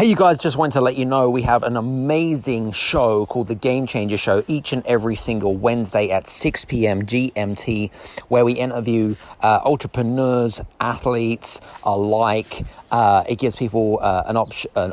Hey, you guys, just wanted to let you know we have an amazing show called The Game Changer Show each and every single Wednesday at 6 p.m. GMT, where we interview entrepreneurs, athletes alike. It gives people an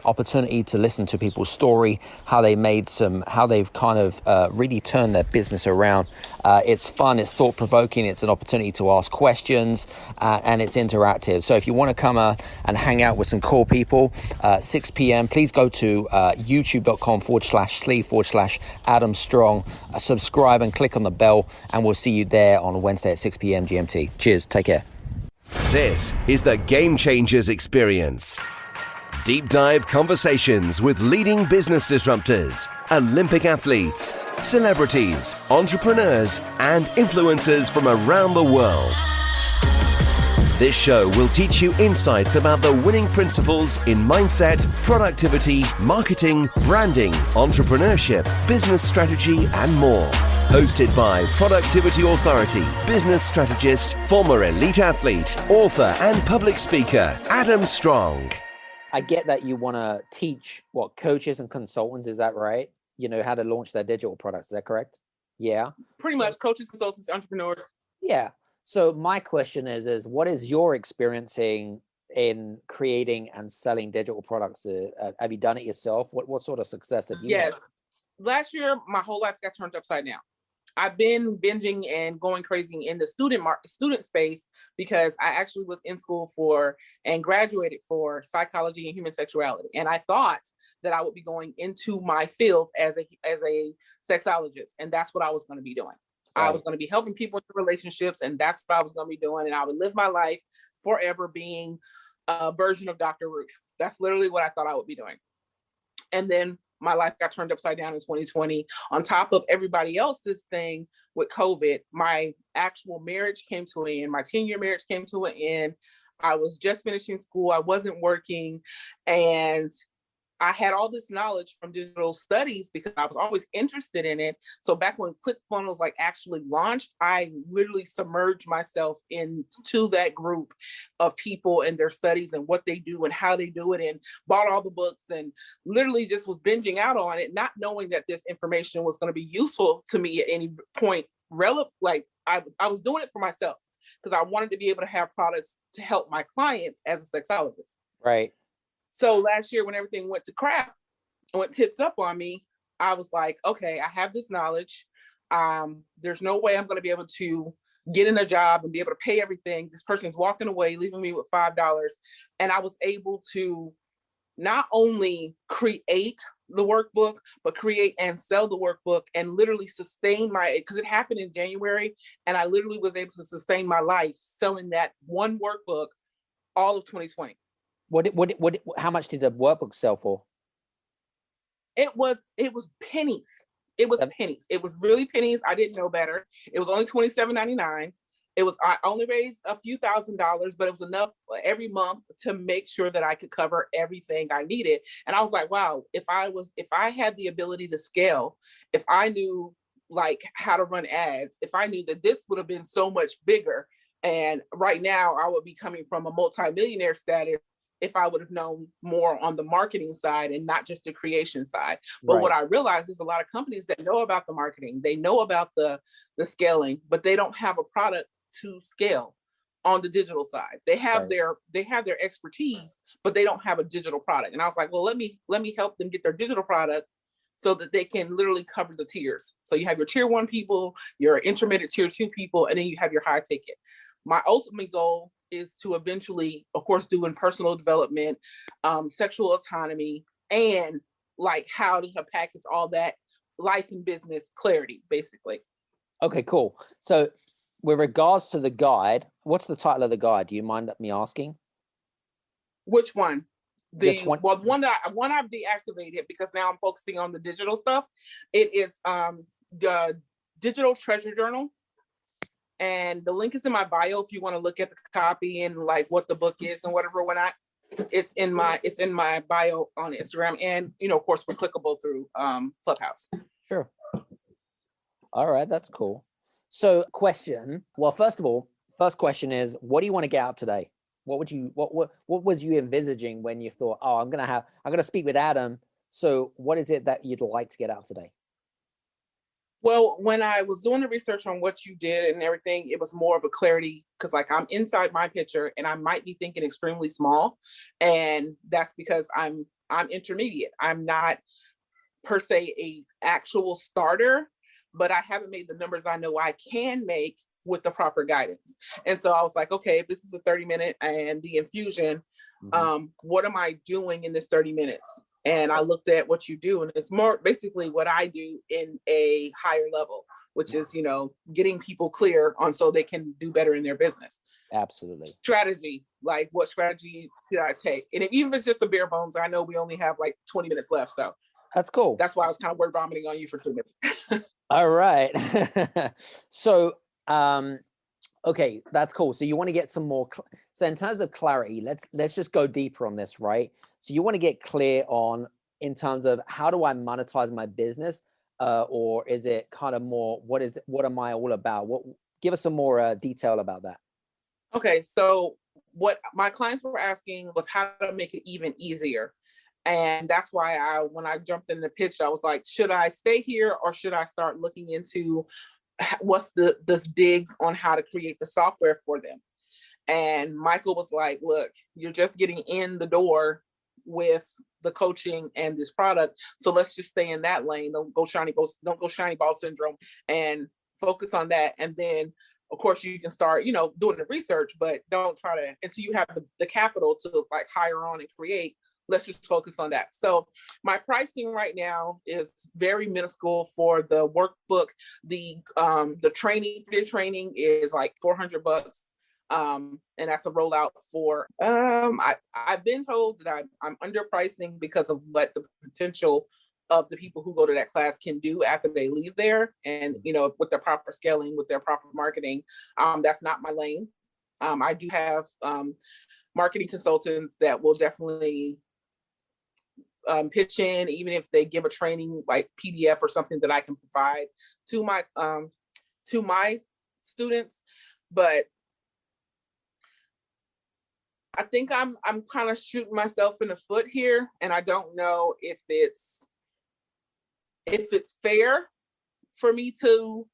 opportunity to listen to people's story, how they've kind of really turned their business around. It's fun, it's thought-provoking, it's an opportunity to ask questions, and it's interactive. So if you want to come and hang out with some cool people, 6 p.m., please go to youtube.com/sleeve/Adam Strong, subscribe and click on the bell, and we'll see you there on Wednesday at 6 p.m. GMT. Cheers, take care. This is the Game Changers Experience. Deep dive conversations with leading business disruptors, Olympic athletes, celebrities, entrepreneurs, and influencers from around the world. This show will teach you insights about the winning principles in mindset, productivity, marketing, branding, entrepreneurship, business strategy, and more. Hosted by Productivity Authority, business strategist, former elite athlete, author, and public speaker, Adam Strong. I get that you want to teach coaches and consultants, is that right? You know, how to launch their digital products, is that correct? Yeah. Pretty much coaches, consultants, entrepreneurs. Yeah. So my question is what is your experiencing in creating and selling digital products? Have you done it yourself? What sort of success have you had? Yes. Last year, my whole life got turned upside down. I've been binging and going crazy in the student space because I actually was in school for and graduated for psychology and human sexuality. And I thought that I would be going into my field as a sexologist. And that's what I was going to be doing. Right. I was going to be helping people in relationships, and that's what I was going to be doing. And I would live my life forever being a version of Dr. Ruth. That's literally what I thought I would be doing. And then my life got turned upside down in 2020. On top of everybody else's thing with COVID, my actual marriage came to an end. My 10-year marriage came to an end. I was just finishing school. I wasn't working. And I had all this knowledge from digital studies because I was always interested in it. So back when ClickFunnels actually launched, I literally submerged myself into that group of people and their studies and what they do and how they do it, and bought all the books and literally just was binging out on it, not knowing that this information was going to be useful to me at any point. I was doing it for myself because I wanted to be able to have products to help my clients as a sexologist. Right. So last year when everything went to crap and went tits up on me, I was like, okay, I have this knowledge. There's no way I'm going to be able to get in a job and be able to pay everything. This person's walking away, leaving me with $5. And I was able to not only create the workbook, but create and sell the workbook and literally sustain because it happened in January. And I literally was able to sustain my life selling that one workbook all of 2020. How much did the workbook sell for? It was pennies. It was pennies. It was really pennies. I didn't know better. It was only $27.99. I only raised a few $1,000s, but it was enough every month to make sure that I could cover everything I needed. And I was like, wow, if I had the ability to scale, if I knew how to run ads, if I knew that this would have been so much bigger. And right now I would be coming from a multimillionaire status if I would have known more on the marketing side and not just the creation side. But What I realized is a lot of companies that know about the marketing, they know about the scaling, but they don't have a product to scale on the digital side. They have their expertise, but they don't have a digital product. And I was like, well, let me help them get their digital product so that they can literally cover the tiers. So you have your tier 1 people, your intermediate tier 2 people, and then you have your high ticket. My ultimate goal is to eventually, of course, do in personal development, sexual autonomy, and how to package all that life and business clarity, basically. Okay, cool. So with regards to the guide, what's the title of the guide? Do you mind me asking? Which one? One I've deactivated because now I'm focusing on the digital stuff. It is the Digital Treasure Journal. And the link is in my bio if you want to look at the copy and what the book is and whatever. It's in my bio on Instagram, and of course we're clickable through Clubhouse. Sure. All right, that's cool. So question. Well, first of all, first question is, what do you want to get out today? What was you envisaging when you thought, oh, I'm gonna speak with Adam. So what is it that you'd like to get out today? Well, when I was doing the research on what you did and everything, it was more of a clarity because, like, I'm inside my picture and I might be thinking extremely small, and that's because I'm intermediate. I'm not per se a actual starter, but I haven't made the numbers I know I can make with the proper guidance. And so I was like, okay, if this is a 30-minute and the infusion, what am I doing in this 30 minutes? And I looked at what you do, and it's more basically what I do in a higher level, which is, getting people clear on so they can do better in their business. Absolutely. Strategy, like what strategy should I take? And even if it's just the bare bones, I know we only have like 20 minutes left. So that's cool. That's why I was kind of word vomiting on you for 2 minutes. All right. So, okay, that's cool. So you want to get some more. So in terms of clarity, let's just go deeper on this, right? So you want to get clear on in terms of how do I monetize my business, or is it kind of more what am I all about? Give us some more detail about that. Okay, so what my clients were asking was how to make it even easier. And that's why when I jumped in the pitch, I was like, should I stay here or should I start looking into what's this digs on how to create the software for them? And Michael was like, look, you're just getting in the door with the coaching and this product. So let's just stay in that lane. Don't go shiny ball syndrome and focus on that. And then of course you can start, doing the research, but don't try to, until you have the capital to like hire on and create, let's just focus on that. So my pricing right now is very minuscule for the workbook. The training, the training is like $400. And that's a rollout for, I've been told that I'm underpricing because of what the potential of the people who go to that class can do after they leave there. And, with their proper scaling, with their proper marketing, that's not my lane. I do have marketing consultants that will definitely pitch in, even if they give a training like PDF or something that I can provide to my students. But I think I'm kind of shooting myself in the foot here, and I don't know if it's fair for me to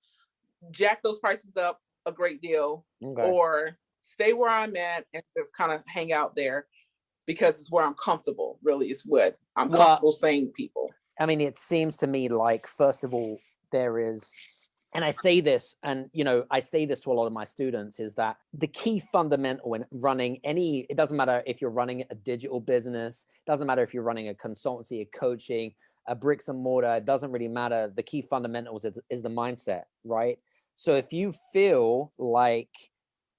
jack those prices up a great deal, or stay where I'm at and just kind of hang out there because it's where I'm comfortable. Really, is what I'm comfortable saying to people. I mean, it seems to me like, first of all, there is, and I say this, and I say this to a lot of my students, is that the key fundamental in running it doesn't matter if you're running a digital business, doesn't matter if you're running a consultancy, a coaching, a bricks and mortar, it doesn't really matter. The key fundamentals is the mindset, right? So if you feel like,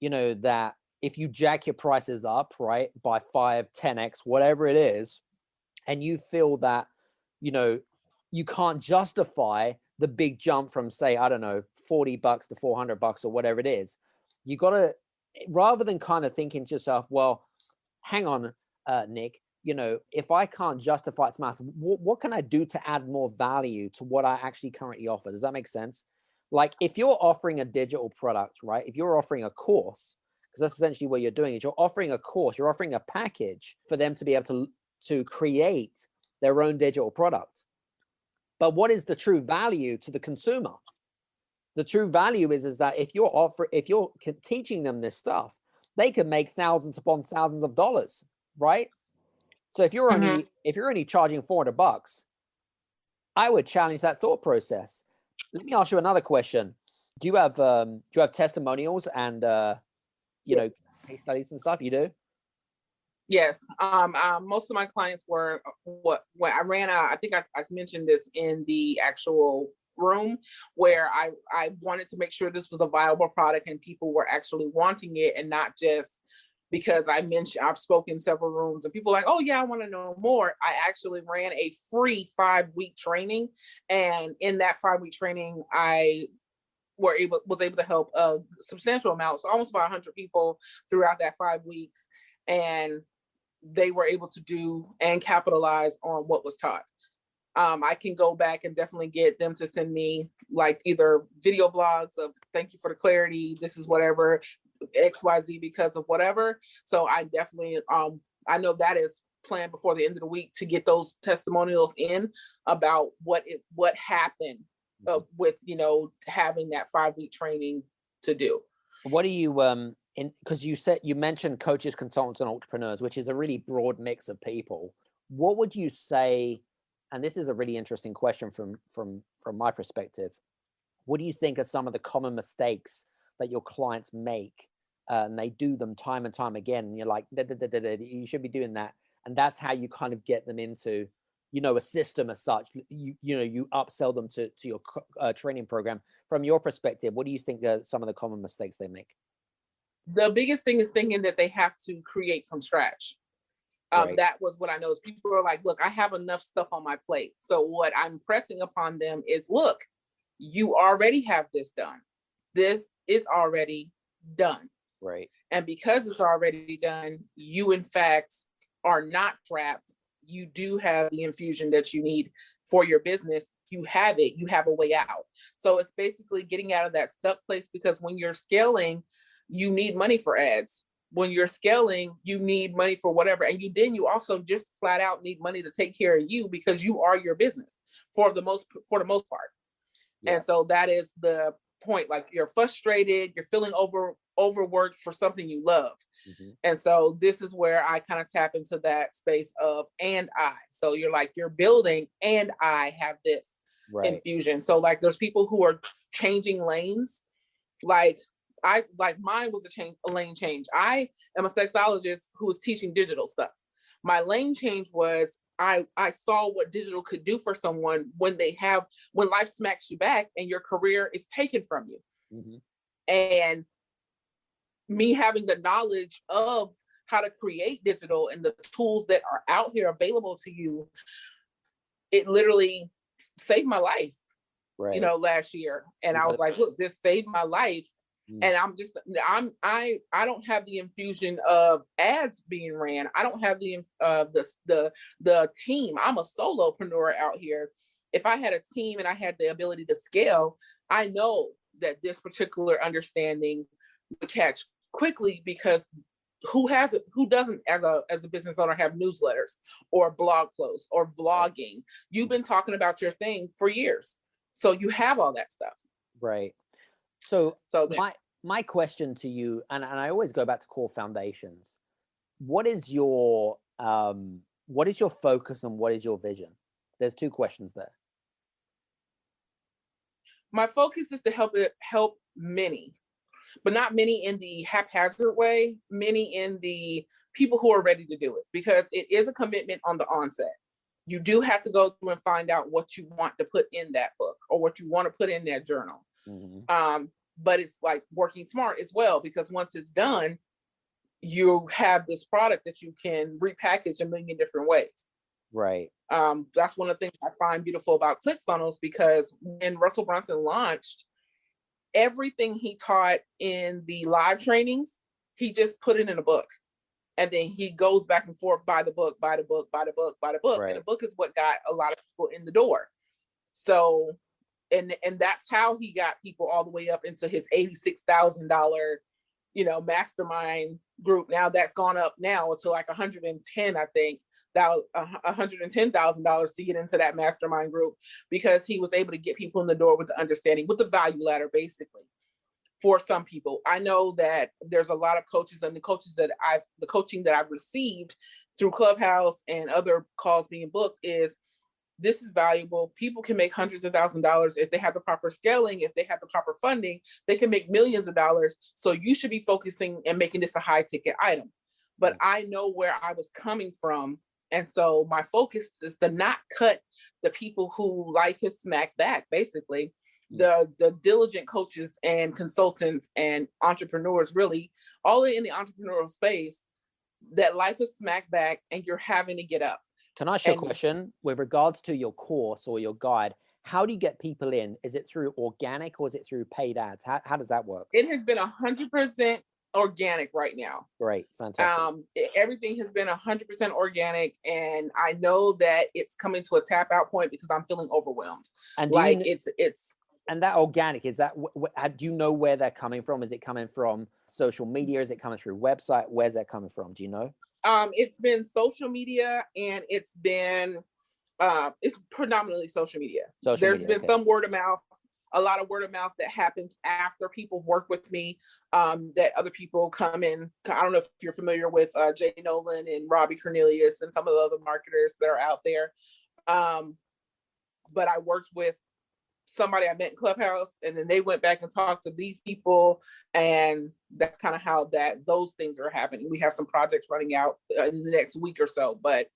that if you jack your prices up, right, by 5, 10x, whatever it is, and you feel that, you can't justify the big jump from, say, I don't know, $40 to $400 or whatever it is, you got to, rather than kind of thinking to yourself, well, hang on, Nick, if I can't justify its math, what can I do to add more value to what I actually currently offer? Does that make sense? Like if you're offering a digital product, right? If you're offering a course, because that's essentially what you're doing, is you're offering a course, you're offering a package for them to be able to create their own digital product. But what is the true value to the consumer? The true value is that if you're teaching them this stuff, they can make thousands upon thousands of dollars, right? So if you're only charging $400, I would challenge that thought process. Let me ask you another question. Do you have testimonials and case studies and stuff? You do? Yes. Most of my clients were what I ran out. I think I mentioned this in the actual room where I wanted to make sure this was a viable product and people were actually wanting it, and not just because I've spoken in several rooms and people are like, oh yeah, I want to know more. I actually ran a free 5-week training, and in that 5-week training, I was able to help a substantial amount, so almost about 100 people throughout that 5 weeks, and they were able to do and capitalize on what was taught. I can go back and definitely get them to send me like either video blogs of thank you for the clarity, this is whatever, XYZ because of whatever. So I definitely, I know that is planned before the end of the week to get those testimonials in about what happened with, having that 5-week training to do. What do you, because you mentioned coaches, consultants, and entrepreneurs, which is a really broad mix of people. What would you say, and this is a really interesting question from my perspective, what do you think are some of the common mistakes that your clients make, and they do them time and time again, and you're like, you should be doing that, and that's how you kind of get them into, a system as such. You upsell them to your training program. From your perspective, what do you think are some of the common mistakes they make? The biggest thing is thinking that they have to create from scratch. Right. That was what I noticed. People are like, look, I have enough stuff on my plate. So what I'm pressing upon them is, look, you already have this done. This is already done. Right. And because it's already done, you in fact are not trapped. You do have the infusion that you need for your business. You have it. You have a way out. So it's basically getting out of that stuck place, because when you're scaling, you need money for ads. When you're scaling, you need money for whatever. And you also just flat out need money to take care of you, because you are your business for the most part. Yeah. And so that is the point. Like, you're frustrated, you're feeling overworked for something you love. Mm-hmm. And so this is where I kind of tap into that space of, and I. So you're building, and I have this infusion. So like, there's people who are changing lanes. Like mine was a lane change. I am a sexologist who is teaching digital stuff. My lane change was I saw what digital could do for someone when life smacks you back and your career is taken from you. Mm-hmm. And me having the knowledge of how to create digital and the tools that are out here available to you, it literally saved my life, last year. And I was like, look, this saved my life. And I don't have the infusion of ads being ran. I don't have the team. I'm a solopreneur out here. If I had a team and I had the ability to scale, I know that this particular understanding would catch quickly, because who doesn't as a business owner have newsletters or blog posts or vlogging? You've been talking about your thing for years, so you have all that stuff. Right. So my question to you, and I always go back to core foundations. What is your focus and what is your vision? There's two questions there. My focus is to help many, but not many in the haphazard way, many in the people who are ready to do it, because it is a commitment on the onset. You do have to go through and find out what you want to put in that book or what you want to put in that journal. Mm-hmm. But it's like working smart as well, because once it's done, you have this product that you can repackage a million different ways. Right. That's one of the things I find beautiful about ClickFunnels, because when Russell Brunson launched, everything he taught in the live trainings, he just put it in a book. And then he goes back and forth, buy the book. Right. And the book is what got a lot of people in the door. So, and that's how he got people all the way up into his $86,000, mastermind group. Now that's gone up now to like 110, I think, $110,000 to get into that mastermind group, because he was able to get people in the door with the understanding, with the value ladder, basically. For some people, I know that there's a lot of coaches, and the coaching that I've received through Clubhouse and other calls being booked is, this is valuable. People can make hundreds of thousands of dollars if they have the proper scaling, if they have the proper funding, they can make millions of dollars. So you should be focusing and making this a high ticket item. But I know where I was coming from. And so my focus is to not cut the people who life has smacked back, basically. The diligent coaches and consultants and entrepreneurs, really all in the entrepreneurial space, that life is smacked back and you're having to get up. Can I ask you a question with regards to your course or your guide? How do you get people in? Is it through organic or is it through paid ads? How does that work? It has been 100% organic right now. Great. Fantastic. Everything has been 100% organic. And I know that it's coming to a tap out point because I'm feeling overwhelmed. And And that organic, is that, do you know where they're coming from? Is it coming from social media? Is it coming through website? Where's that coming from? Do you know? It's been social media, and it's predominantly social media. There's been some word of mouth, a lot of word of mouth that happens after people work with me, that other people come in. I don't know if you're familiar with Jay Nolan and Robbie Cornelius and some of the other marketers that are out there. But I worked with somebody I met in Clubhouse, and then they went back and talked to these people, and that's kind of how those things are happening. We have some projects running out in the next week or so, but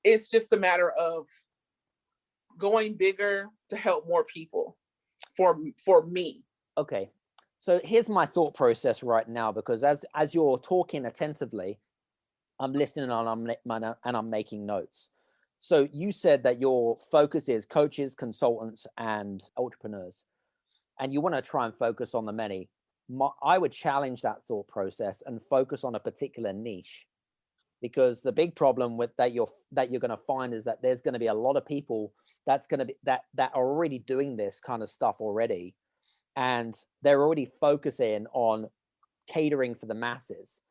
it's just a matter of going bigger to help more people for me. Okay. So here's my thought process right now, because as you're talking attentively, I'm listening and I'm making notes. So you said that your focus is coaches, consultants, and entrepreneurs, and you want to try and focus on the many. I would challenge that thought process and focus on a particular niche, because the big problem with that you're going to find is that there's going to be a lot of people that are already doing this kind of stuff already, and they're already focusing on catering for the masses.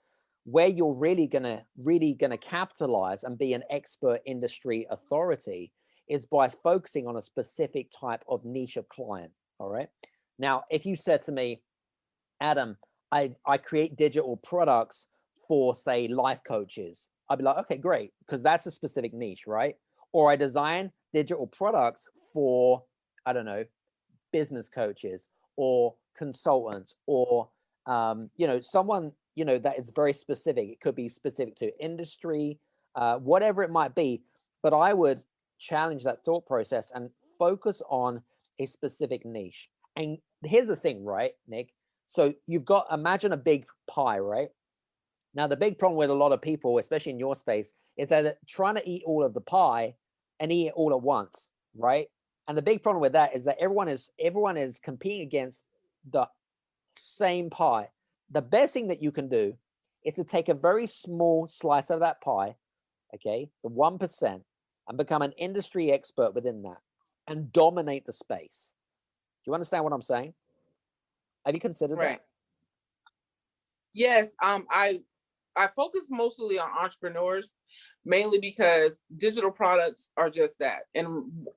Where you're really gonna capitalize and be an expert industry authority is by focusing on a specific type of niche of client. All right. Now, if you said to me, Adam, I create digital products for, say, life coaches, I'd be like, okay, great, because that's a specific niche, right? Or I design digital products for, I don't know, business coaches or consultants, or someone that is very specific. It could be specific to industry, whatever it might be. But I would challenge that thought process and focus on a specific niche. And here's the thing, right, Nick? So imagine a big pie, right? Now, the big problem with a lot of people, especially in your space, is that they're trying to eat all of the pie and eat it all at once, right? And the big problem with that is that everyone is competing against the same pie. The best thing that you can do is to take a very small slice of that pie, okay, the 1%, and become an industry expert within that and dominate the space. Do you understand what I'm saying? Have you considered that? Yes. I focus mostly on entrepreneurs, mainly because digital products are just that. And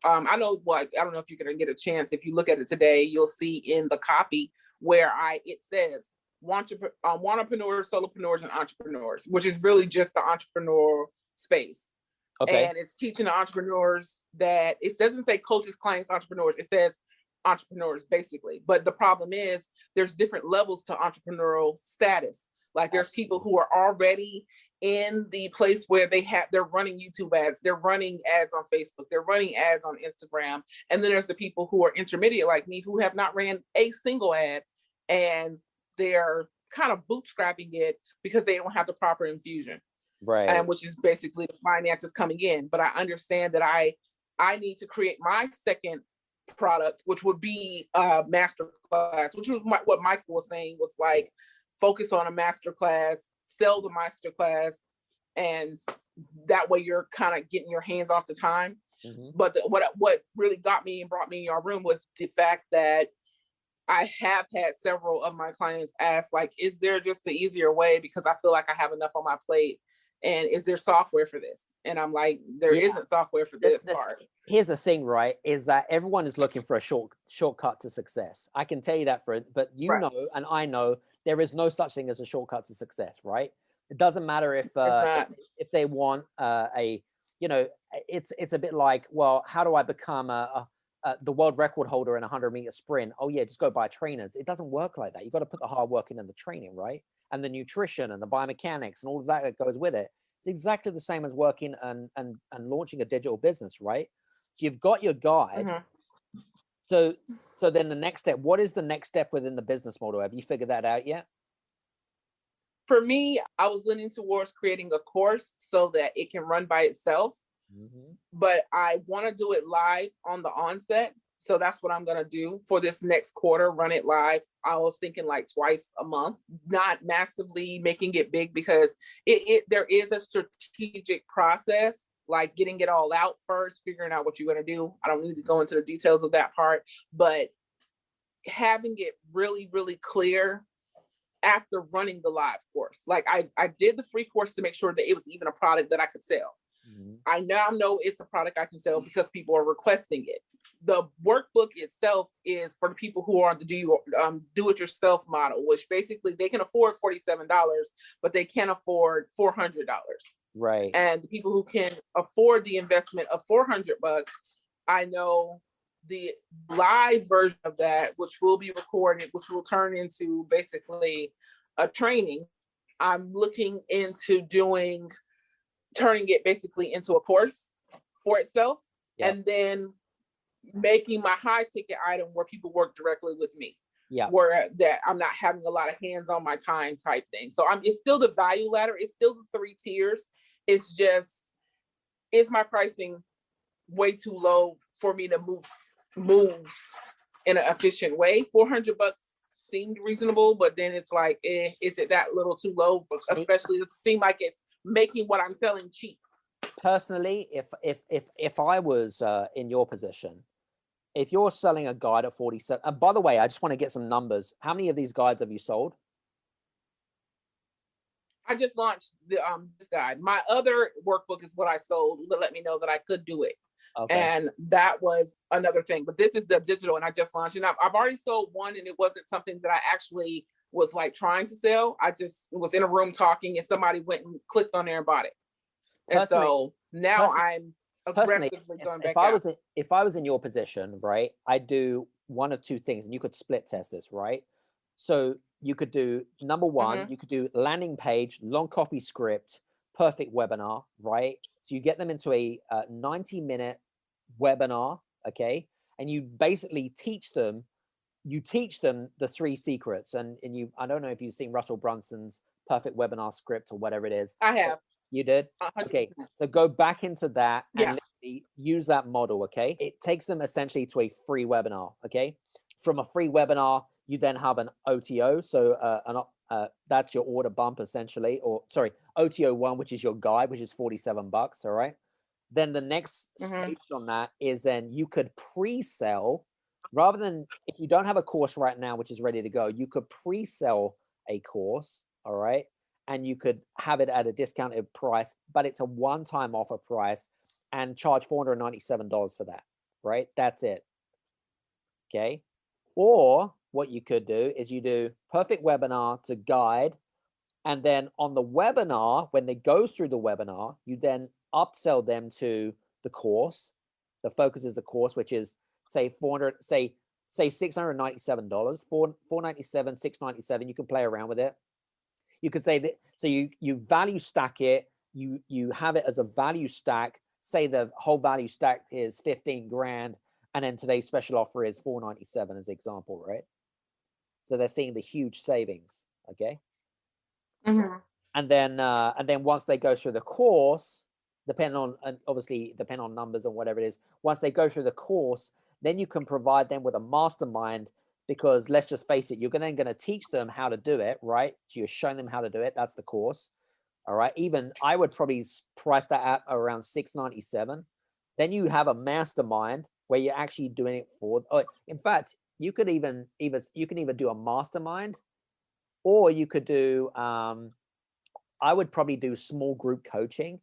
I know, I don't know if you're going to get a chance. If you look at it today, you'll see in the copy where it says entrepreneurs, solopreneurs, and entrepreneurs, which is really just the entrepreneurial space. Okay. And it's teaching the entrepreneurs that it doesn't say coaches, clients, entrepreneurs. It says entrepreneurs, basically. But the problem is there's different levels to entrepreneurial status. Like there's people who are already in the place where they're running YouTube ads, they're running ads on Facebook, they're running ads on Instagram. And then there's the people who are intermediate like me, who have not ran a single ad, and they're kind of bootstrapping it because they don't have the proper infusion. Right. And which is basically the finances coming in. But I understand that I need to create my second product, which would be a masterclass, which was what Michael was saying, was like, focus on a masterclass, sell the masterclass, and that way you're kind of getting your hands off the time. Mm-hmm. But what really got me and brought me in your room was the fact that I have had several of my clients ask, like, is there just an easier way? Because I feel like I have enough on my plate. And is there software for this? And I'm like, there isn't software for this part. Here's the thing, right? Is that everyone is looking for a shortcut to success. I can tell you that but you know, and I know, there is no such thing as a shortcut to success, right? It doesn't matter if they want it's a bit like, well, how do I become the world record holder in a 100-meter sprint? Oh yeah, just go buy trainers. It doesn't work like that. You got to put the hard work in and the training, right? And the nutrition and the biomechanics and all of that goes with it. It's exactly the same as working and launching a digital business, right? So you've got your guide. Mm-hmm. So then the next step, what is the next step within the business model? Have you figured that out yet? For me, I was leaning towards creating a course so that it can run by itself. Mm-hmm. But I want to do it live on the onset. So that's what I'm going to do for this next quarter, run it live. I was thinking like twice a month, not massively making it big, because there is a strategic process like getting it all out first, figuring out what you're going to do. I don't need to go into the details of that part, but having it really, really clear after running the live course. Like I did the free course to make sure that it was even a product that I could sell. Mm-hmm. I now know it's a product I can sell because people are requesting it. The workbook itself is for the people who are on the do-it-yourself model, which basically they can afford $47, but they can't afford $400. Right. And the people who can afford the investment of $400, I know the live version of that, which will be recorded, which will turn into basically a training. I'm looking into turning it basically into a course for itself, and then making my high ticket item where people work directly with me. Yeah. Where that I'm not having a lot of hands on my time type thing. So it's still the value ladder. It's still the 3 tiers. It's just, is my pricing way too low for me to move in an efficient way? $400 seemed reasonable, but then it's like, is it that little too low? Especially it seems like it's making what I'm selling cheap. Personally, if I was in your position, if you're selling a guide at 47, and by the way, I just want to get some numbers. How many of these guides have you sold? I just launched this guide. My other workbook is what I sold to let me know that I could do it. Okay. And that was another thing. But this is the digital, and I just launched it. I've already sold one, and it wasn't something that I actually was like trying to sell. I just was in a room talking, and somebody went and clicked on there and bought it. And so now I'm aggressively going back out. If I was in your position, right, I'd do one of two things, and you could split test this, right? So you could do number one, you could do landing page, long copy script, perfect webinar, right? So you get them into a 90-minute webinar, okay? And you basically teach them the 3 secrets. And I don't know if you've seen Russell Brunson's perfect webinar script or whatever it is. I have. You did? 100%. Okay, so go back into that and literally use that model, okay? It takes them essentially to a free webinar, okay? From a free webinar, you then have an OTO, so that's your order bump essentially, or sorry, OTO 1, which is your guide, which is $47, all right? Then the next stage on that is then you could pre-sell, rather than, if you don't have a course right now, which is ready to go, you could pre-sell a course, all right? And you could have it at a discounted price, but it's a one-time offer price, and charge $497 for that, right? That's it, okay? Or what you could do is you do perfect webinar to guide, and then on the webinar, when they go through the webinar, you then upsell them to the course. The focus is the course, which is say $697, $497, $697. You can play around with it. You could say that, so you value stack it, you have it as a value stack. Say the whole value stack is 15 grand, and then today's special offer is $497 as example, right? So they're seeing the huge savings, okay? And then once they go through the course, depending on numbers and whatever it is, once they go through the course, then you can provide them with a mastermind, because let's just face it, you're then going to teach them how to do it, right? So you're showing them how to do it. That's the course. All right. Even I would probably price that at around $697. Then you have a mastermind where you're actually doing it for, in fact, you could even do a mastermind, or you could do, I would probably do small group coaching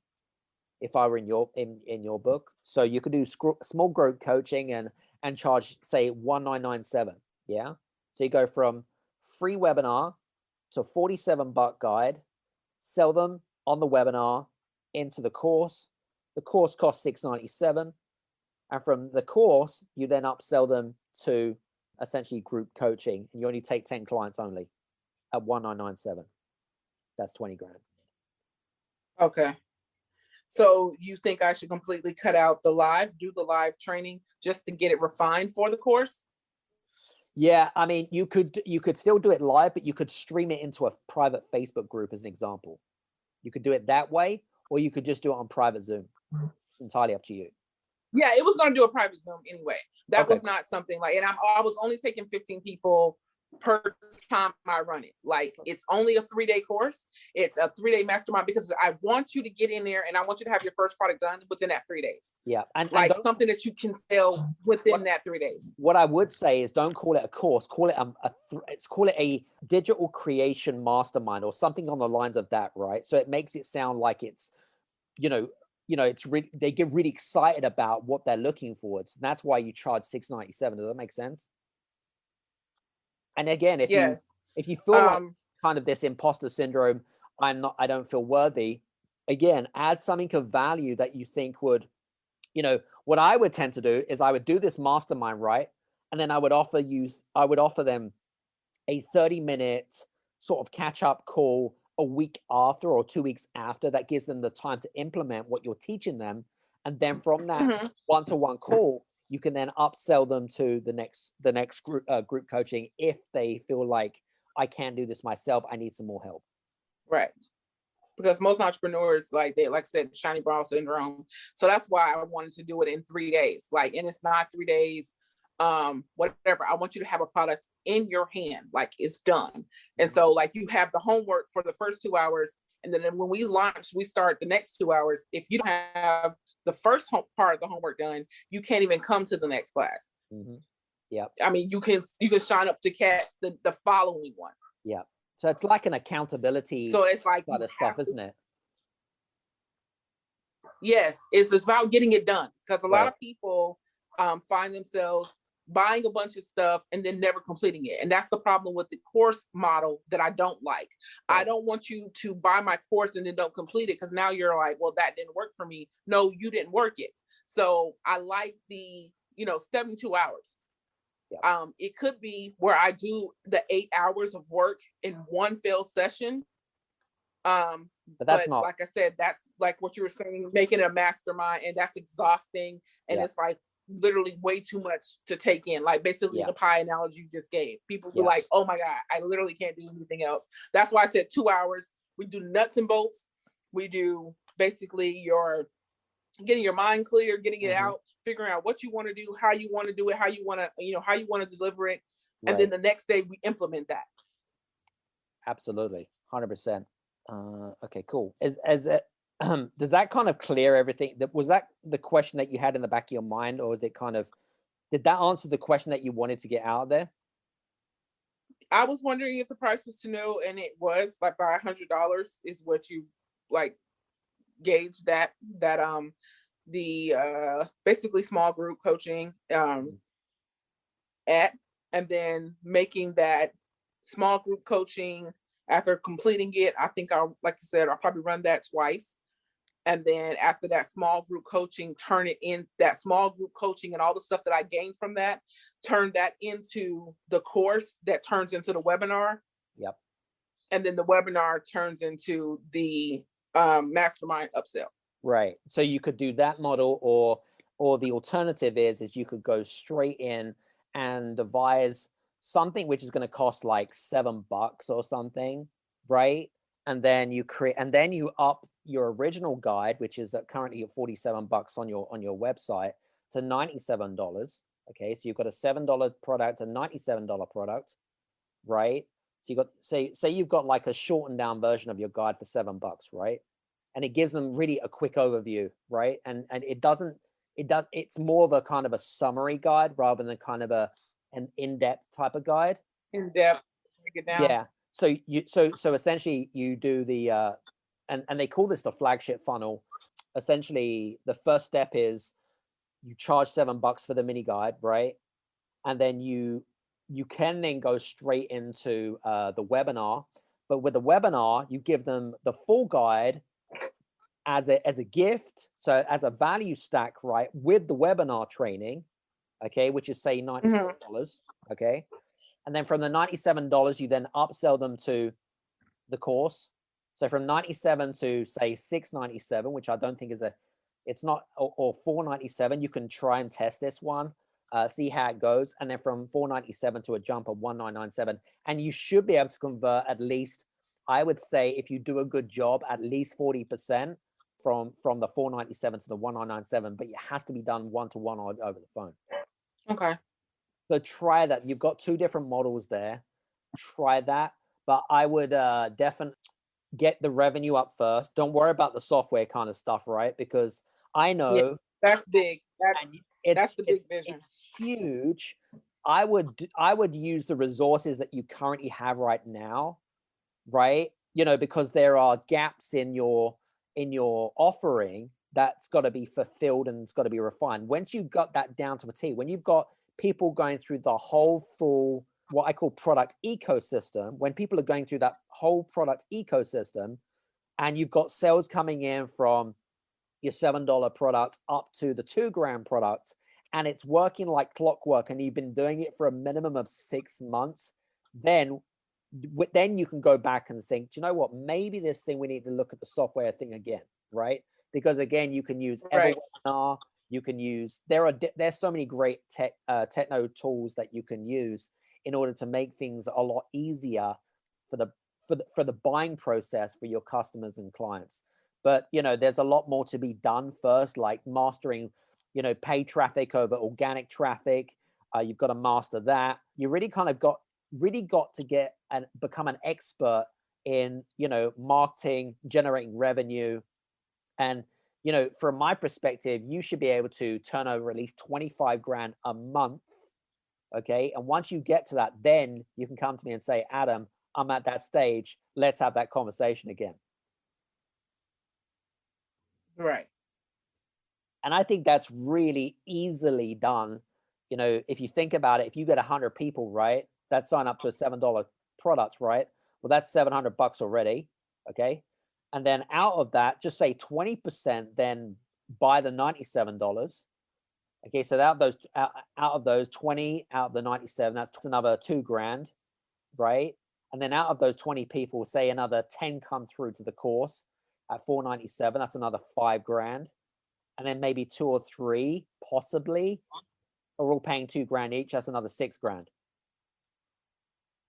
if I were in your book. So you could do small group coaching and charge, say, $1997. Yeah. So you go from free webinar to $47 guide, sell them on the webinar into the course. The course costs $697. And from the course, you then upsell them to essentially group coaching, and you only take 10 clients only at $1997. That's 20 grand. Okay. So you think I should completely cut out do the live training just to get it refined for the course? Yeah, I mean, you could still do it live, but you could stream it into a private Facebook group as an example. You could do it that way, or you could just do it on private Zoom. It's entirely up to you. Yeah, it was going to do a private Zoom anyway. That was not something like, and I was only taking 15 people per time I run it. Like it's only a 3-day course. It's a 3-day mastermind because I want you to get in there and I want you to have your first product done within that 3 days. Yeah. Like something that you can sell within that 3 days. What I would say is don't call it a course, call it a digital creation mastermind or something on the lines of that, right? So it makes it sound like it's, it's really, they get really excited about what they're looking for. That's why you charge $697. Does that make sense? And again, if you feel like kind of this imposter syndrome, I don't feel worthy, again, add something of value that you think would, what I would tend to do is I would do this mastermind, right? And then I would offer them a 30-minute sort of catch-up call a week after or 2 weeks after. That gives them the time to implement what you're teaching them. And then from that one-to-one call, you can then upsell them to the next group coaching if they feel like I can't do this myself. I need some more help. Right. Because most entrepreneurs, like I said, shiny ball syndrome. So that's why I wanted to do it in 3 days. And it's not 3 days, whatever. I want you to have a product in your hand, like it's done. And so you have the homework for the first 2 hours. And then when we launch, we start the next 2 hours. If you don't have the first part of the homework done, you can't even come to the next class. Yeah. I mean, you can sign up to catch the following one. Yeah. So it's like an accountability. So it's like other stuff, isn't it? Yes, it's about getting it done because a lot of people find themselves buying a bunch of stuff and then never completing it. And that's the problem with the course model that I don't like. I don't want you to buy my course and then don't complete it because now you're like, well, that didn't work for me. No, you didn't work it. So I like the 72 hours. It could be where I do the 8 hours of work in one failed session. But that's not, like I said, that's like what you were saying, making a mastermind, and that's exhausting. And it's like literally way too much to take in. Like basically the pie analogy you just gave. People were like, oh my God, I literally can't do anything else. That's why I said 2 hours. We do nuts and bolts. We do basically your getting your mind clear, getting it out, figuring out what you want to do, how you want to do it, how you want to deliver it. And then the next day we implement that. Absolutely. 100%. Okay, cool. Does that kind of clear everything? Was that the question that you had in the back of your mind, or was it did that answer the question that you wanted to get out of there? I was wondering if the price was to know, and it was by $100 is what you gauge that the basically small group coaching at, and then making that small group coaching after completing it. I think I'll probably run that twice. And then after that small group coaching, turn it in that small group coaching and all the stuff that I gained from that, turn that into the course that turns into the webinar. Yep. And then the webinar turns into the mastermind upsell. Right. So you could do that model, or the alternative is you could go straight in and devise something which is going to cost like $7 or something, right? And then you up your original guide, which is currently at $47 on your website, to $97. Okay, so you've got a $7 product, a $97 product, right? So you got say you've got like a shortened down version of your guide for $7, right? And it gives them really a quick overview, right? And it's more of a kind of a summary guide rather than kind of an in-depth type of guide. In-depth, break it down. Yeah. So essentially you do the and they call this the flagship funnel. Essentially, the first step is you charge $7 for the mini guide, right? And then you can then go straight into the webinar. But with the webinar, you give them the full guide as a gift, so as a value stack, right, with the webinar training, okay, which is say $97, okay, and then from the $97, you then upsell them to the course. So from 97 to say $697, which I don't think is or $497. You can try and test this one, see how it goes, and then from $497 to a jump of $1997, and you should be able to convert at least, I would say, if you do a good job, at least 40% from the $497 to the $1997, but it has to be done one-to-one over the phone. Okay. So try that. You've got two different models there. try that. But I would definitely get the revenue up first. Don't worry about the software kind of stuff, right? Because I Yeah, know that's big. and That's the big vision. it's huge. I would use the resources that you currently have right now, right? You know, because there are gaps in your offering that's got to be fulfilled and it's got to be refined. Once you've got that down to a T, when you've got people going through the whole full what I call product ecosystem, when people are going through that whole product ecosystem, and you've got sales coming in from your $7 product up to the $2,000 product, and it's working like clockwork, and you've been doing it for a minimum of 6 months, then you can go back and think, do you know what? Maybe this thing we need to look at the software thing again, right? Because again, you can use Right. Everwebinar, you can use there's so many great techno tools that you can use in order to make things a lot easier for the buying process for your customers and clients. But you know, there's a lot more to be done first, like mastering, you know, paid traffic over organic traffic. You've got to master that. You really kind of got to get and become an expert in, you know, marketing, generating revenue. And, you know, from my perspective, you should be able to turn over at least 25 grand a month. Okay. And once you get to that, then you can come to me and say, Adam, I'm at that stage. Let's have that conversation again. Right. And I think that's really easily done. You know, if you think about it, if you get 100 people, right, that sign up to a $7 product, right? Well, that's $700 already. Okay. And then out of that, just say 20% then buy the $97. Okay. So out of those 20 out of the 97, that's another $2,000, right? And then out of those 20 people, say another 10 come through to the course at $497. That's another $5,000. And then maybe 2 or 3 possibly are all paying $2,000 each. That's another $6,000.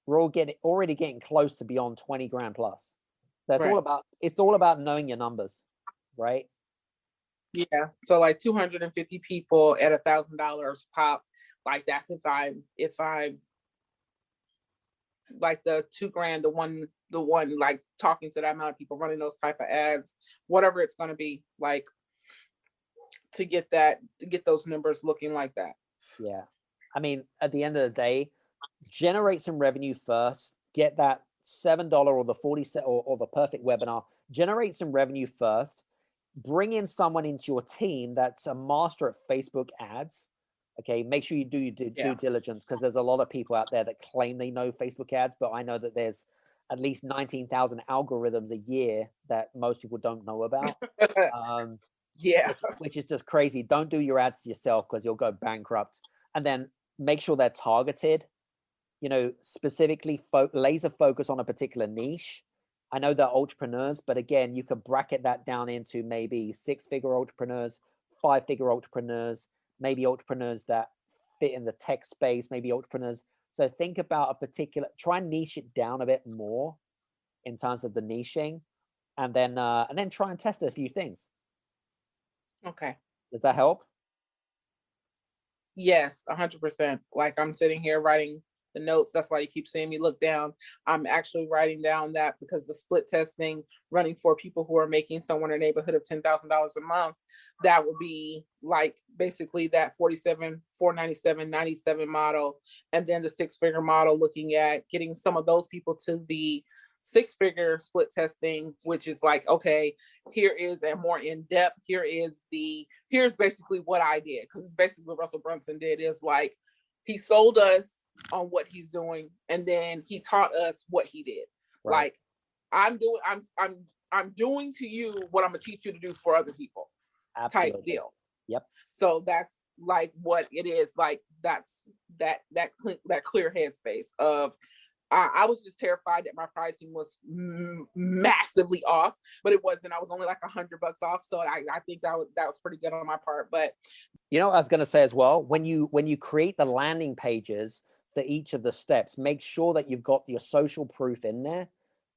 We're all already getting close to beyond 20 grand plus. That's Right. it's all about knowing your numbers, right? Yeah. So like 250 people at $1,000 pop. Like that's if I like the $2,000, the one like talking to that amount of people, running those type of ads, whatever it's going to be, like to get those numbers looking like that. Yeah. I mean, at the end of the day, generate some revenue first, get that $7 or the 40 or the perfect webinar, generate some revenue first, bring in someone into your team that's a master at Facebook ads. Okay. Make sure you do your due diligence, because there's a lot of people out there that claim they know Facebook ads, but I know that there's at least 19,000 algorithms a year that most people don't know about. Yeah. Which is just crazy. Don't do your ads yourself, because you'll go bankrupt. And then make sure they're targeted, you know, specifically laser focus on a particular niche. I know they're entrepreneurs, but again, you could bracket that down into maybe 6-figure entrepreneurs, 5-figure entrepreneurs, maybe entrepreneurs that fit in the tech space, maybe entrepreneurs. So think about try and niche it down a bit more in terms of the niching, and then try and test a few things. Okay. Does that help? Yes, 100%. Like I'm sitting here writing the notes. That's why you keep seeing me look down. I'm actually writing down that, because the split testing running for people who are making somewhere in the neighborhood of $10,000 a month, that would be like basically that 47, 497, 97 model. And then the 6-figure model, looking at getting some of those people to the 6-figure split testing, which is like, okay, here is a more in-depth, here's basically what I did. Because it's basically what Russell Brunson did, is like he sold us on what he's doing, and then he taught us what he did. Right. Like I'm doing to you what I'm gonna teach you to do for other people. Absolutely. Type deal. Yep. So that's like what it is. Like that's that clear headspace of I was just terrified that my pricing was massively off, but it wasn't. I was only like $100 off. So I think that was pretty good on my part. But you know what I was going to say as well, when you create the landing pages for each of the steps, make sure that you've got your social proof in there,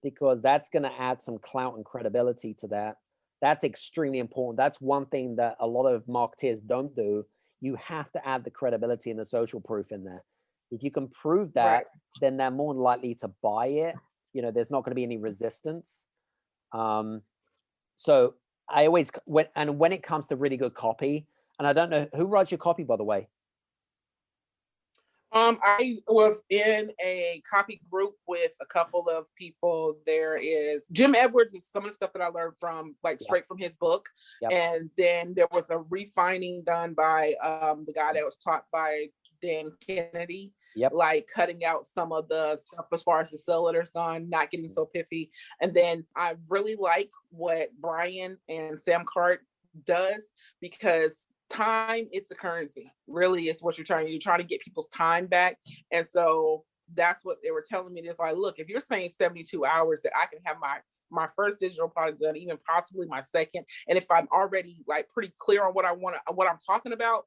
because that's going to add some clout and credibility to that. That's extremely important. That's one thing that a lot of marketeers don't do. You have to add the credibility and the social proof in there. If you can prove that, then they're more likely to buy it. There's not going to be any resistance. So I always, when it comes to really good copy, and I don't know who writes your copy, by the way. I was in a copy group with a couple of people. There is Jim Edwards is some of the stuff that I learned from straight from his book. Yep. And then there was a refining done by the guy that was taught by Dan Kennedy. Yep. Like cutting out some of the stuff as far as the cell-letter's gone, not getting so piffy. And then I really like what Brian and Sam Cart does, because time is the currency. Really, is what you're trying to get people's time back. And so that's what they were telling me. It's like, look, if you're saying 72 hours that I can have my first digital product done, even possibly my second, and if I'm already like pretty clear on what I'm talking about,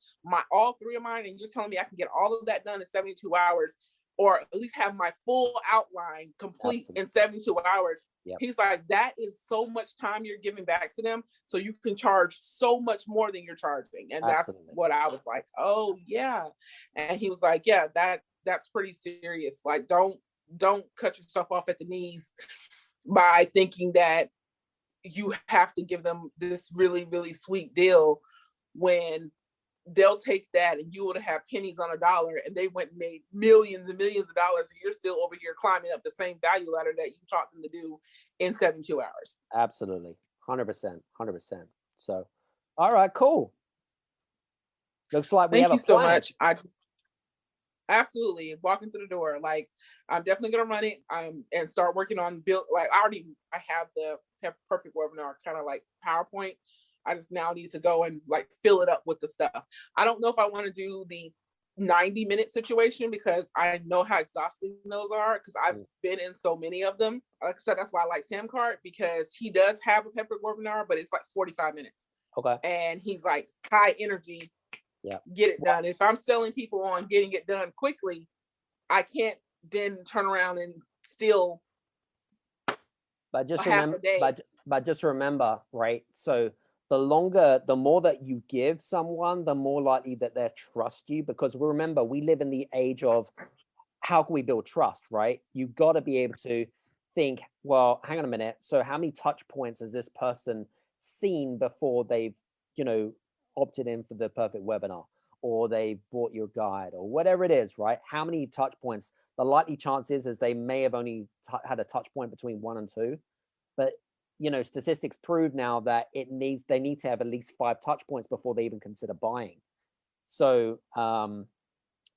all three of mine, and you're telling me I can get all of that done in 72 hours, or at least have my full outline complete Absolutely. in 72 hours. Yep. He's like, that is so much time you're giving back to them. So you can charge so much more than you're charging. And Absolutely. That's what I was like, oh yeah. And he was like, yeah, that's pretty serious. Like, don't cut yourself off at the knees by thinking that you have to give them this really, really sweet deal when they'll take that and you would have pennies on a dollar, and they went and made millions and millions of dollars, and you're still over here climbing up the same value ladder that you taught them to do in 72 hours. Absolutely. 100%. So, all right, cool. Looks like we have a plan. Thank you so much. Absolutely, walking through the door. Like, I'm definitely gonna run it and start working on build. Like, I have the perfect webinar kind of like PowerPoint. I just now need to go and like fill it up with the stuff. I don't know if I want to do the 90-minute situation, because I know how exhausting those are, because I've been in so many of them. Like I said, that's why I like Sam Cart, because he does have a pepper webinar, but it's like 45 minutes. Okay. And he's like high energy. Yeah. Get it done. If I'm selling people on getting it done quickly, I can't then turn around and still. But just remember, right? So the more that you give someone, the more likely that they'll trust you, because remember, we live in the age of how can we build trust, right? You've got to be able to think, well, hang on a minute. So how many touch points has this person seen before they've, opted in for the perfect webinar, or they bought your guide, or whatever it is, right? How many touch points? The likely chance is they may have only had a touch point between 1 and 2, but statistics prove now that they need to have at least 5 touch points before they even consider buying. So, and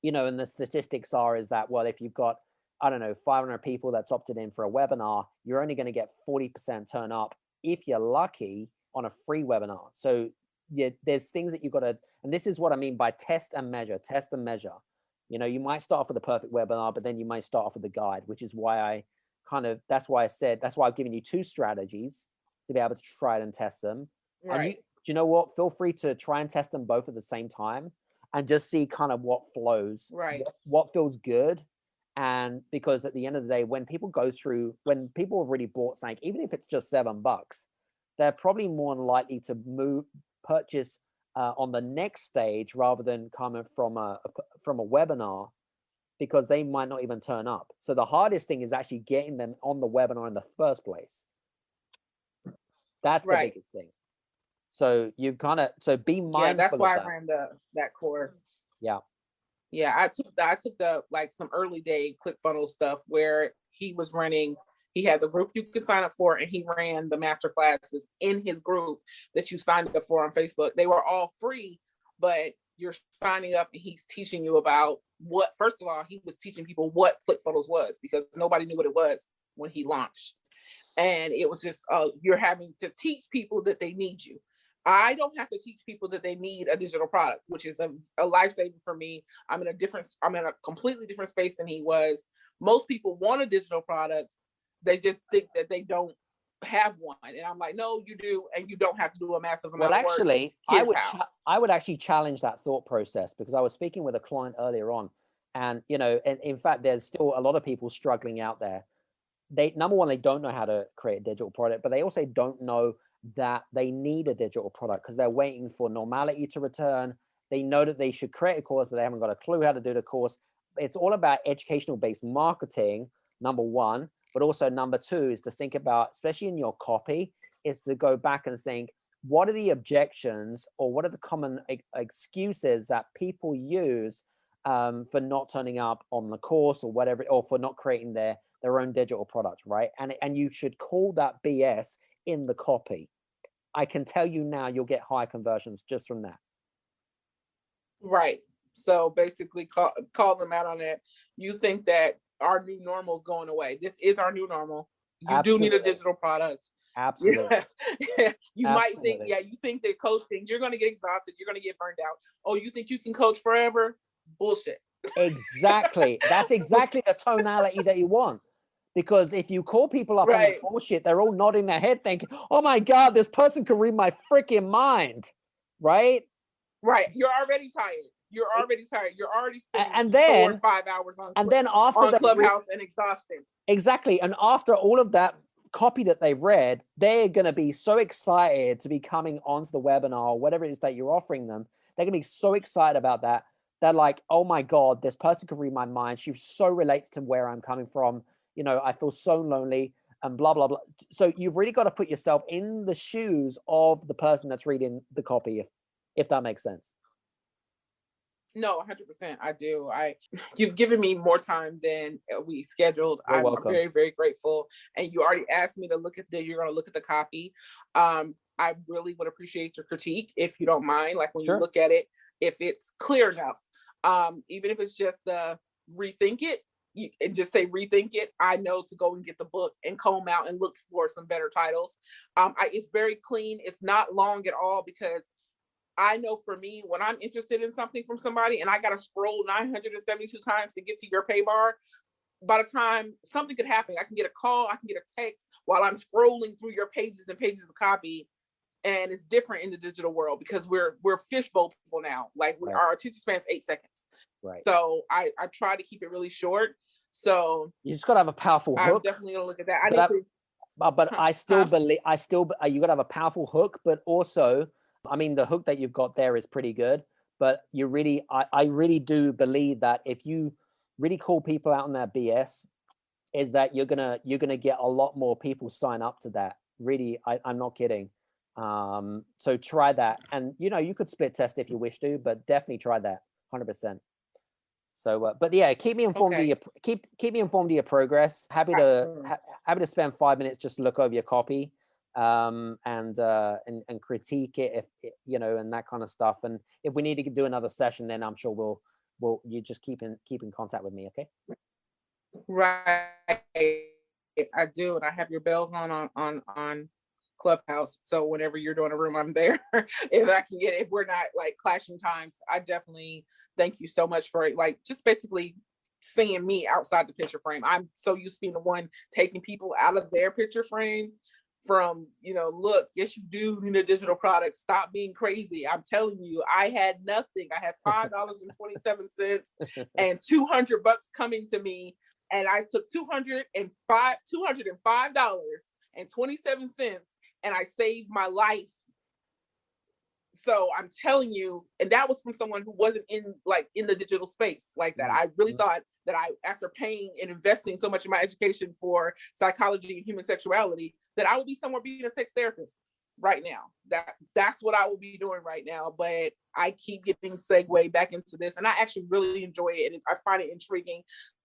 the statistics is that, well, if you've got, 500 people that's opted in for a webinar, you're only going to get 40% turn up if you're lucky on a free webinar. So yeah, there's things that you've got to, and this is what I mean by test and measure. You might start off with a perfect webinar, but then you might start off with the guide, which is why that's why I've given you 2 strategies to be able to try it and test them. Right. And do you know what? Feel free to try and test them both at the same time and just see kind of what flows, right? What feels good. And because at the end of the day, when people have already bought something, even if it's just $7, they're probably more likely to purchase on the next stage rather than coming from a webinar, because they might not even turn up. So the hardest thing is actually getting them on the webinar in the first place. That's the biggest thing. So you've be mindful. Yeah, that's why I ran that course. Yeah. Yeah, I took the like some early day ClickFunnels stuff where he was running. He had the group you could sign up for, and he ran the master classes in his group that you signed up for on Facebook. They were all free, but you're signing up and he's teaching you about what, first of all, he was teaching people what ClickFunnels was, because nobody knew what it was when he launched. And it was just, you're having to teach people that they need you. I don't have to teach people that they need a digital product, which is a lifesaver for me. I'm in a completely different space than he was. Most people want a digital product. They just think that they don't have one. And I'm like, no, you do. And you don't have to do a massive amount of work. Well, actually, I would actually challenge that thought process, because I was speaking with a client earlier on, and, and in fact, there's still a lot of people struggling out there. Number one, they don't know how to create a digital product, but they also don't know that they need a digital product, because they're waiting for normality to return. They know that they should create a course, but they haven't got a clue how to do the course. it's all about educational based marketing, number one, but also number two is to think about, especially in your copy, is to go back and think, what are the objections or what are the common excuses that people use for not turning up on the course or whatever, or for not creating their own digital product, right? And you should call that BS in the copy. I can tell you now, you'll get high conversions just from that. Right. So basically call them out on that. You think that our new normal is going away. This is our new normal. You Absolutely. Do need a digital product. Absolutely. Yeah. You might think, you think that coaching, you're going to get exhausted. You're going to get burned out. Oh, you think you can coach forever? Bullshit. Exactly. That's exactly the tonality that you want. Because if you call people up on the bullshit, they're all nodding their head thinking, oh my God, this person can read my freaking mind. Right? Right. You're already tired. You're already tired. You're already spending 4 or 5 hours on Clubhouse and exhausted. Exactly. And after all of that copy that they've read, they're going to be so excited to be coming onto the webinar or whatever it is that you're offering them. They're going to be so excited about that. They're like, oh my God, this person can read my mind. She so relates to where I'm coming from. You know, I feel so lonely and blah, blah, blah. So you've really got to put yourself in the shoes of the person that's reading the copy, if that makes sense. No, 100%. I do. You've given me more time than we scheduled. I'm very, very grateful. And you already asked me to you're going to look at the copy. I really would appreciate your critique, if you don't mind. Like when you look at it, if it's clear enough, even if it's just rethink it, and just say rethink it. I know to go and get the book and comb out and look for some better titles. It's very clean. It's not long at all, because I know for me, when I'm interested in something from somebody and I got to scroll 972 times to get to your pay bar, by the time something could happen, I can get a call, I can get a text while I'm scrolling through your pages and pages of copy. And it's different in the digital world because we're fishbowl people now. Like our attention span is 8 seconds. Right. So I try to keep it really short. So you just got to have a powerful hook. I'm definitely gonna look at that. But I still believe you got to have a powerful hook, but also, I mean, the hook that you've got there is pretty good, but I really do believe that if you really call people out on their BS, is that you're gonna get a lot more people sign up to that. Really, I'm not kidding. So try that, and you could split test if you wish to, but definitely try that 100%. So, but yeah, keep me informed of your keep me informed of your progress. Happy to spend 5 minutes just to look over your copy, and critique it, if and that kind of stuff. And if we need to do another session, then I'm sure you just keep in contact with me, okay? Right, I do, and I have your bells on Clubhouse, so whenever you're doing a room, I'm there. If we're not like clashing times, I definitely thank you so much for just basically seeing me outside the picture frame. I'm so used to being the one taking people out of their picture frame from, look, yes, you do need a digital product. Stop being crazy. I'm telling you, I had nothing. I had $5.27 and $200 coming to me. And I took $205.27 and I saved my life. So I'm telling you, and that was from someone who wasn't in the digital space like that. I really thought that after paying and investing so much in my education for psychology and human sexuality, that I would be somewhere being a sex therapist right now. That's what I will be doing right now. But I keep getting segued back into this, and I actually really enjoy it, and I find it intriguing.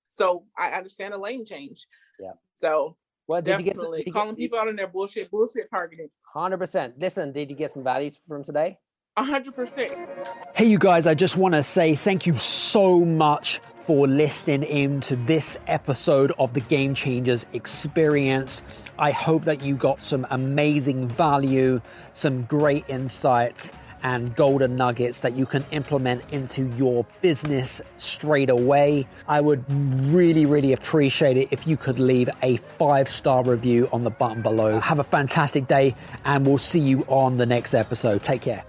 So I understand a lane change. Yeah. So well, definitely calling people out on their bullshit targeting. 100%. Listen, did you get some value from today? 100%. Hey, you guys, I just want to say thank you so much for listening in to this episode of the Game Changers Experience. I hope that you got some amazing value, some great insights, and golden nuggets that you can implement into your business straight away. I would really, really appreciate it if you could leave a 5-star review on the button below. Have a fantastic day, and we'll see you on the next episode. Take care.